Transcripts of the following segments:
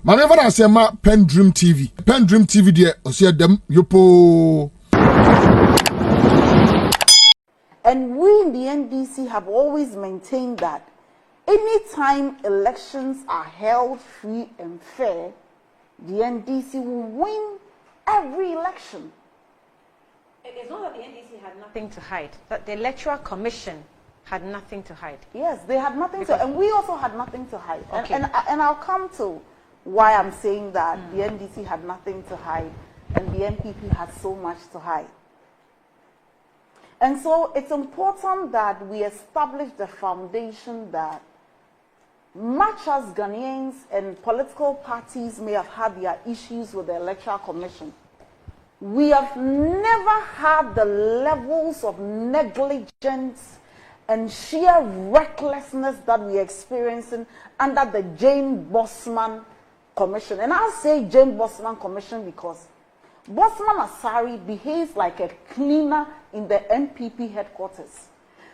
Manever I say ma PENDREAM TV. PENDREAM TV there, I see them yopo. And we in the NDC have always maintained that anytime elections are held free and fair, the NDC will win every election. It's not that the NDC had nothing to hide, that the Electoral Commission had nothing to hide. Yes, they had nothing to, and we also had nothing to hide. Okay. And I'll come to why I'm saying that the NDC had nothing to hide and the NPP had so much to hide. And so it's important that we establish the foundation that much as Ghanaians and political parties may have had their issues with the Electoral Commission, we have never had the levels of negligence and sheer recklessness that we are experiencing under the Jame Bossman Commission. And I'll say Jame Bossman Commission because Bossman Asari behaves like a cleaner in the NPP headquarters.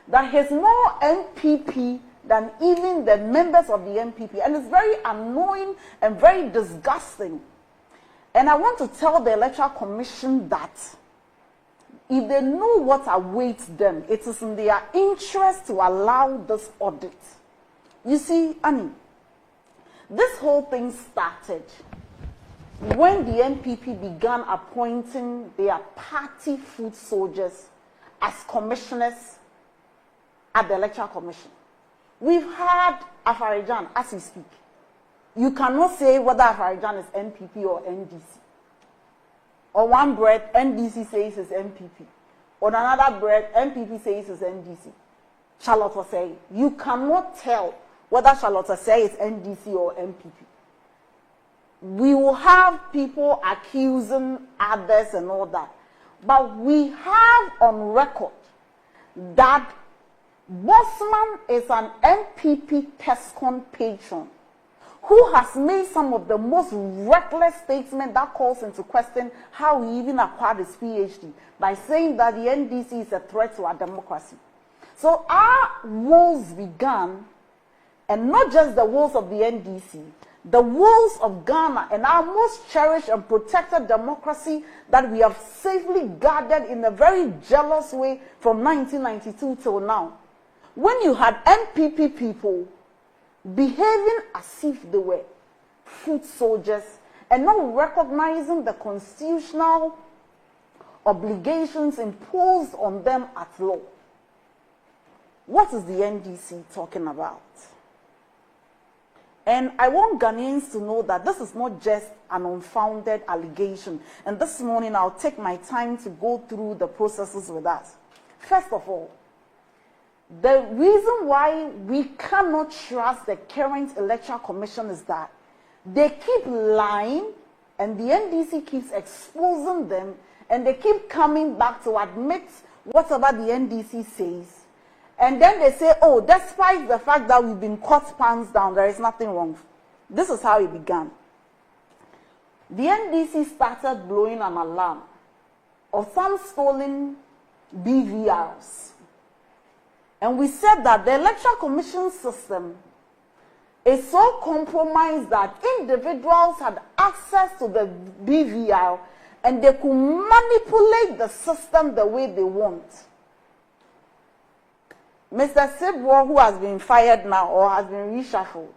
That he's more NPP than even the members of the NPP. And it's very annoying and very disgusting. And I want to tell the Electoral Commission that if they know what awaits them, it is in their interest to allow this audit. You see, Annie, this whole thing started when the NPP began appointing their party foot soldiers as commissioners at the Electoral Commission. We've had Afarijan as we speak. You cannot say whether Afarijan is NPP or NDC. On one breath, NDC says it's NPP. On another breath, NPP says it's NDC. Charlotte Osei. You cannot tell whether Charlotte Osei is NDC or NPP. We will have people accusing others and all that. But we have on record that Bossman is an NPP TESCON patron who has made some of the most reckless statements that calls into question how he even acquired his PhD by saying that the NDC is a threat to our democracy. So our woes began, and not just the woes of the NDC, the woes of Ghana and our most cherished and protected democracy that we have safely guarded in a very jealous way from 1992 till now. When you had NPP people behaving as if they were foot soldiers and not recognizing the constitutional obligations imposed on them at law. What is the NDC talking about? And I want Ghanaians to know that this is not just an unfounded allegation. And this morning I'll take my time to go through the processes with us. First of all, the reason why we cannot trust the current Electoral Commission is that they keep lying and the NDC keeps exposing them and they keep coming back to admit whatever the NDC says. And then they say, oh, despite the fact that we've been caught pants down, there is nothing wrong. This is how it began. The NDC started blowing an alarm of some stolen BVRs. And we said that the Electoral Commission system is so compromised that individuals had access to the BVR and they could manipulate the system the way they want. Mr. Sibwa, who has been fired now or has been reshuffled,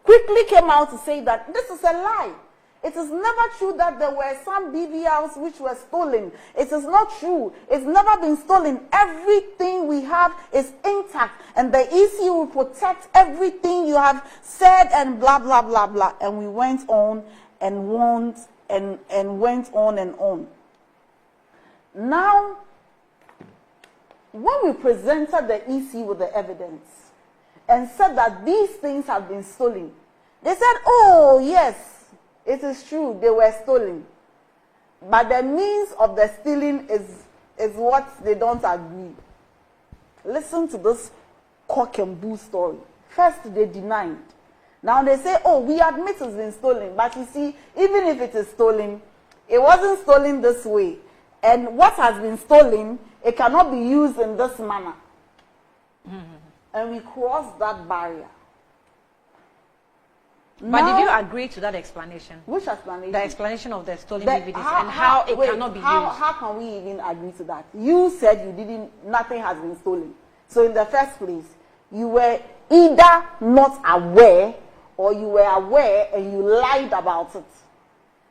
quickly came out to say that this is a lie. It is never true that there were some BVRs which were stolen. It is not true. It's never been stolen. Everything we have is intact. And the EC will protect everything you have said and blah, blah, blah, blah. And we went on and went on and on. Now, when we presented the EC with the evidence and said that these things have been stolen, they said, oh, yes, it is true, they were stolen. But the means of the stealing is what they don't agree. Listen to this cock and bull story. First, they denied. Now they say, oh, we admit it's been stolen. But you see, even if it is stolen, it wasn't stolen this way. And what has been stolen, it cannot be used in this manner. And we crossed that barrier. But did you agree to that explanation? Which explanation? The explanation of the stolen DVDs and how it cannot be used. How can we even agree to that? You said you didn't, nothing has been stolen. So in the first place, you were either not aware or you were aware and you lied about it.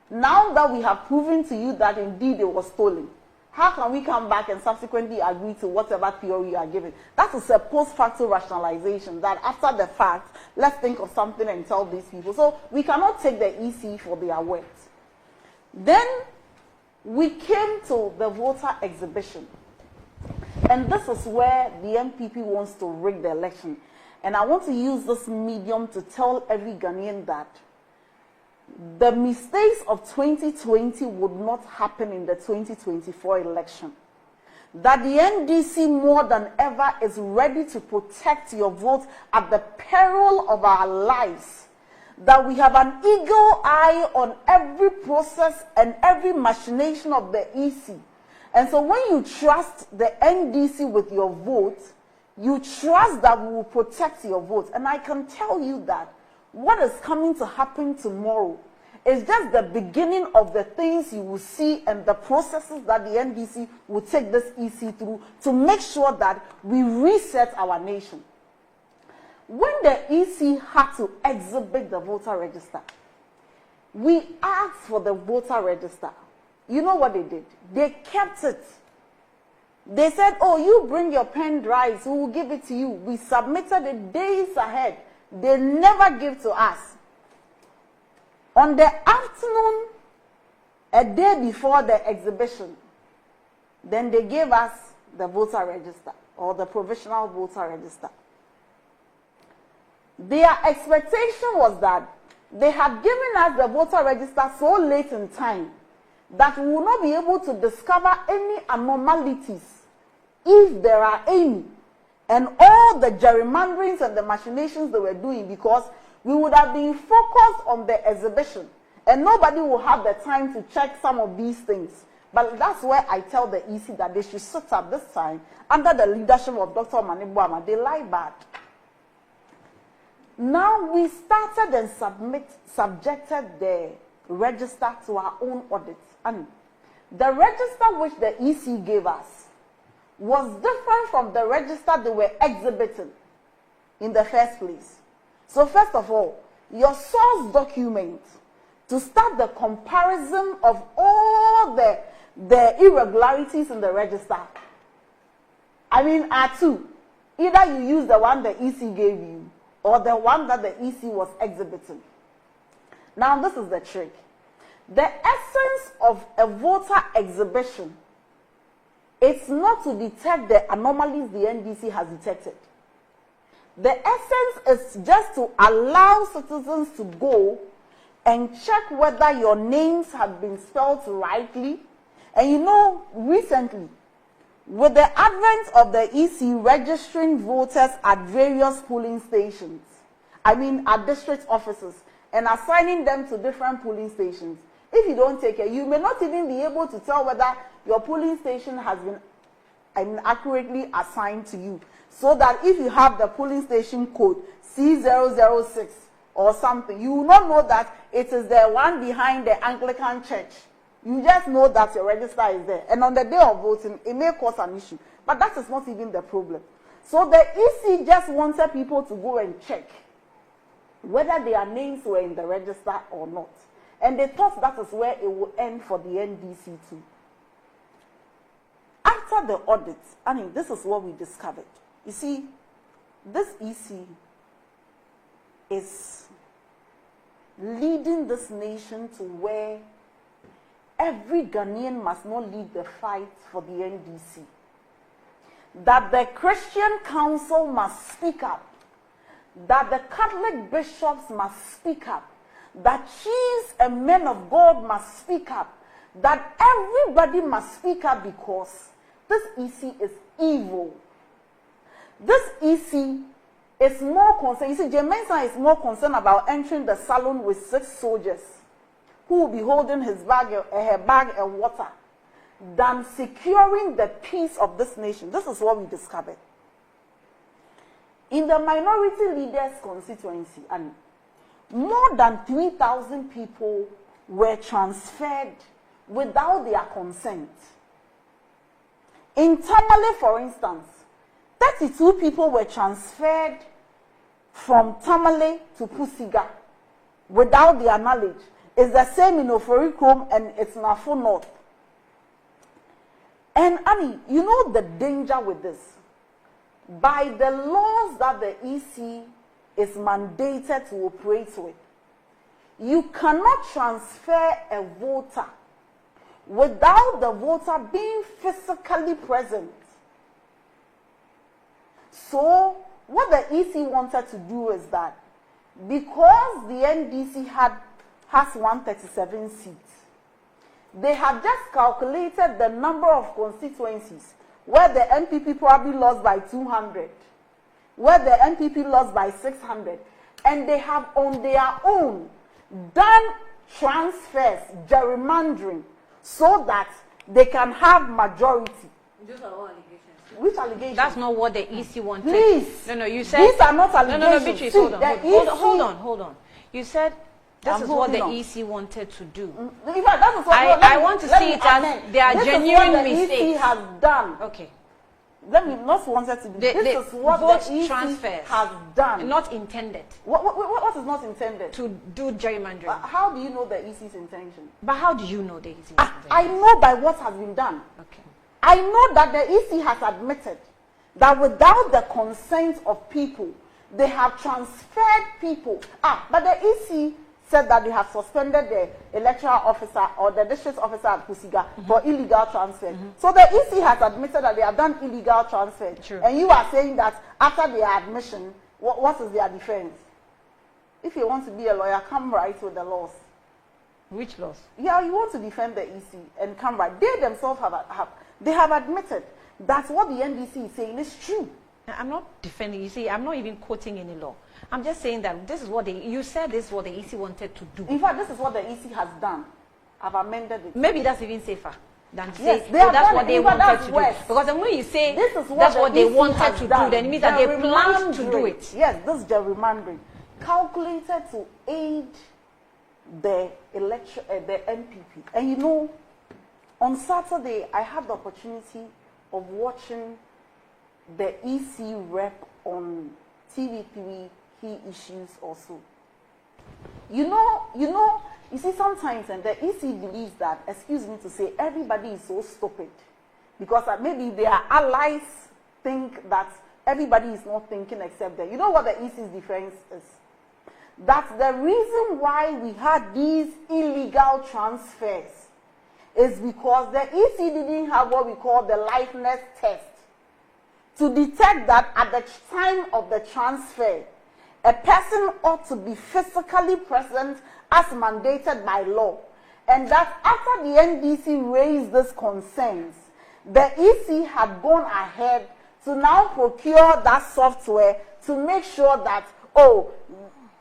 Now that we have proven to you that indeed it was stolen, how can we come back and subsequently agree to whatever theory you are giving? That is a post-facto rationalization that after the fact, let's think of something and tell these people. So we cannot take the EC for their words. Then we came to the voter exhibition. And this is where the MPP wants to rig the election. And I want to use this medium to tell every Ghanaian that the mistakes of 2020 would not happen in the 2024 election. That the NDC more than ever is ready to protect your vote at the peril of our lives. That we have an eagle eye on every process and every machination of the EC. And so when you trust the NDC with your vote, you trust that we will protect your vote. And I can tell you that what is coming to happen tomorrow is just the beginning of the things you will see and the processes that the NDC will take this EC through to make sure that we reset our nation. When the EC had to exhibit the voter register, we asked for the voter register. You know what they did? They kept it. They said, oh, you bring your pen drives, we will give it to you. We submitted it days ahead. They never give to us. On the afternoon, a day before the exhibition, then they gave us the voter register or the provisional voter register. Their expectation was that they had given us the voter register so late in time that we will not be able to discover any anomalies, if there are any, and all the gerrymanderings and the machinations they were doing, because we would have been focused on the exhibition and nobody will have the time to check some of these things. But that's where I tell the EC that they should sit up this time under the leadership of Dr. Manibuama. They lie bad. Now we started and subjected the register to our own audit. And the register which the EC gave us was different from the register they were exhibiting in the first place. So first of all, your source document to start the comparison of all the irregularities in the register, I mean, are two. Either you use the one the EC gave you or the one that the EC was exhibiting. Now this is the trick. The essence of a voter exhibition, it's not to detect the anomalies the NDC has detected. The essence is just to allow citizens to go and check whether your names have been spelled rightly. And you know, recently, with the advent of the EC registering voters at various polling stations, I mean at district offices, and assigning them to different polling stations, if you don't take it, you may not even be able to tell whether your polling station has been accurately assigned to you. So that if you have the polling station code C006 or something, you will not know that it is the one behind the Anglican church. You just know that your register is there. And on the day of voting, it may cause an issue. But that is not even the problem. So the EC just wanted people to go and check whether their names were in the register or not. And they thought that is where it would end for the NDC too. After the audit, I mean, this is what we discovered. You see, this EC is leading this nation to where every Ghanaian must not lead the fight for the NDC. That the Christian Council must speak up. That the Catholic bishops must speak up. That chiefs and men of God must speak up. That everybody must speak up because this EC is evil. This EC is more concerned. You see, Jame is more concerned about entering the salon with 6 soldiers who will be holding her bag and water than securing the peace of this nation. This is what we discovered. In the minority leaders' constituency, and more than 3,000 people were transferred without their consent. In Tamale, for instance, 32 people were transferred from Tamale to Pusiga without their knowledge. It's the same in Oforikrom and it's Nafo North. And Annie, you know the danger with this. By the laws that the EC is mandated to operate with, you cannot transfer a voter without the voter being physically present. So, what the EC wanted to do is that because the NDC has 137 seats, they have just calculated the number of constituencies where the MPP probably lost by 200, where the MPP lost by 600, and they have on their own done transfers, gerrymandering, so that they can have majority. Those are all allegations. Which allegations? That's not what the EC wanted. Please. No, you said... These are not allegations. No, Beatrice, hold on. You said this is what the on. EC wanted to do. In fact, that is what I want to see it as they are genuine mistakes. This is what the EC has done. Okay. Let me not wanted to do. This is what the EC transfers has done. Not intended. What is not intended? To do gerrymandering. How do you know the EC's intention? But how do you know the EC's intention? I know by what has been done. Okay. I know that the EC has admitted that without the consent of people, they have transferred people. But the EC said that they have suspended the electoral officer or the district officer at Pusiga for illegal transfer. So the EC has admitted that they have done illegal transfer. True. And you are saying that after their admission, what is their defense? If you want to be a lawyer, come right with the laws. Which laws? Yeah, you want to defend the EC and come right. They themselves have admitted that what the NDC is saying is true. I'm not defending. You see, I'm not even quoting any law. I'm just saying that this is what you said this is what the EC wanted to do. In fact, this is what the EC has done. I've amended it. Maybe that's even safer than to Yes, say that's what it. they wanted to do. Because when you say this is what that's what they EC wanted to done. do, then it means that they planned to do it. Yes, this gerrymandering calculated to aid the election, the NPP. And you know, on Saturday I had the opportunity of watching the EC rep on TV3 key issues also. You see sometimes and the EC believes that, excuse me to say, everybody is so stupid because maybe their allies think that everybody is not thinking except them. You know what the EC's defense is? That the reason why we had these illegal transfers is because the EC didn't have what we call the liveness test to detect that at the time of the transfer, a person ought to be physically present as mandated by law. And that after the NDC raised these concerns, the EC had gone ahead to now procure that software to make sure that,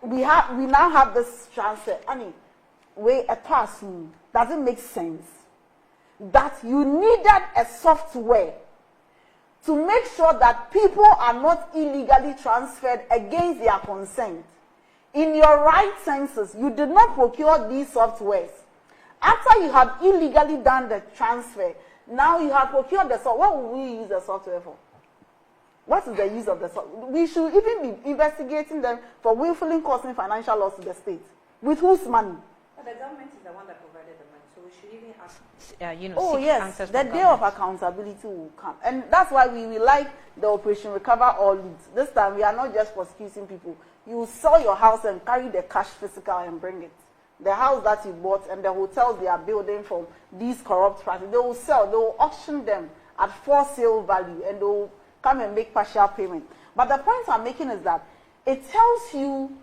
we now have this transfer. Does it make sense that you needed a software to make sure that people are not illegally transferred against their consent? In your right senses, you did not procure these softwares. After you have illegally done the transfer, now you have procured the software. What will we use the software for? What is the use of the software? We should even be investigating them for willfully causing financial loss to the state. With whose money? But the government is the one that provided the money, so we should even ask, yes, the day of accountability will come. And that's why we like the Operation Recover All Loot. This time, we are not just prosecuting people. You sell your house and carry the cash physical and bring it. The house that you bought and the hotels they are building from these corrupt parties, they will sell, they will auction them at for sale value and they will come and make partial payment. But the point I'm making is that it tells you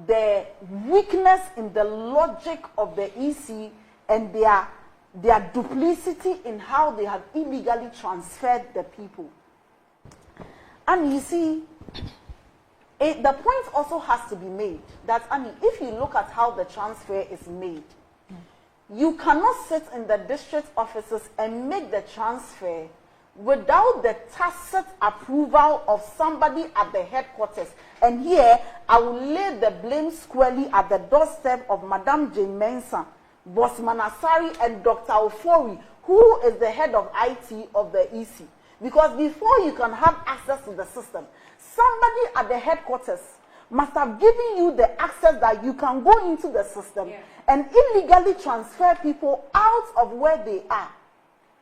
the weakness in the logic of the EC and their duplicity in how they have illegally transferred the people. And you see, the point also has to be made that, if you look at how the transfer is made, you cannot sit in the district offices and make the transfer without the tacit approval of somebody at the headquarters. And here, I will lay the blame squarely at the doorstep of Madam Jame, Bossman and Dr. Ofori, who is the head of IT of the EC. Because before you can have access to the system, somebody at the headquarters must have given you the access that you can go into the system and illegally transfer people out of where they are.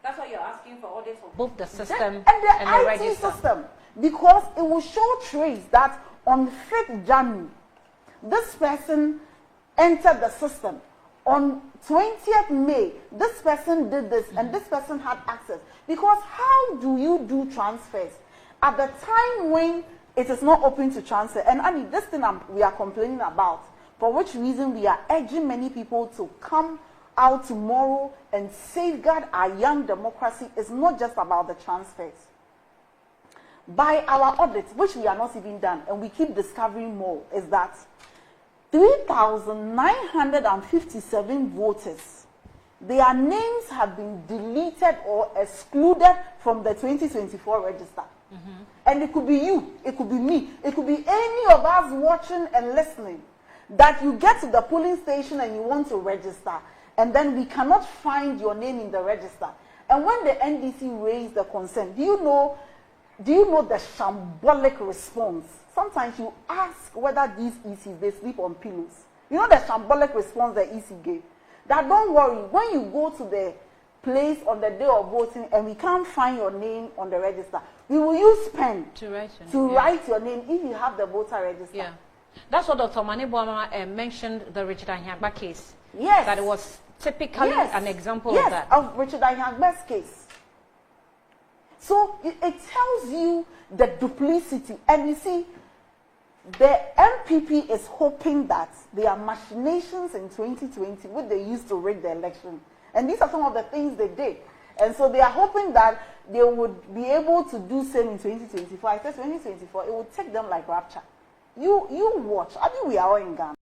That's why you're asking for audit for both the system and the IT register system. Because it will show trace that on 5th January, this person entered the system. On 20th May, this person did this and this person had access. Because how do you do transfers at the time when it is not open to transfer? And Annie, this thing we are complaining about, for which reason we are urging many people to come out tomorrow and safeguard our young democracy, is not just about the transfers. By our audit, which we are not even done, and we keep discovering more, is that 3,957 voters, their names have been deleted or excluded from the 2024 register. And it could be you, it could be me, it could be any of us watching and listening, that you get to the polling station and you want to register, and then we cannot find your name in the register. And when the NDC raised the concern, do you know the shambolic response? Sometimes you ask whether these ECs, they sleep on pillows. You know the shambolic response the EC gave? That don't worry, when you go to the place on the day of voting and we can't find your name on the register, we will use pen to write your name if you have the voter register. Yeah. That's what Dr. Maneboama mentioned, the Richard Anyagba case. Yes. That it was typically an example of that. Of Richard Anyagba's case. So it tells you the duplicity. And you see, the MPP is hoping that there are machinations in 2020 which they used to rig the election. And these are some of the things they did. And so they are hoping that they would be able to do same in 2024. I said 2024, it would take them like Rapture. You watch. I think we are all in Ghana.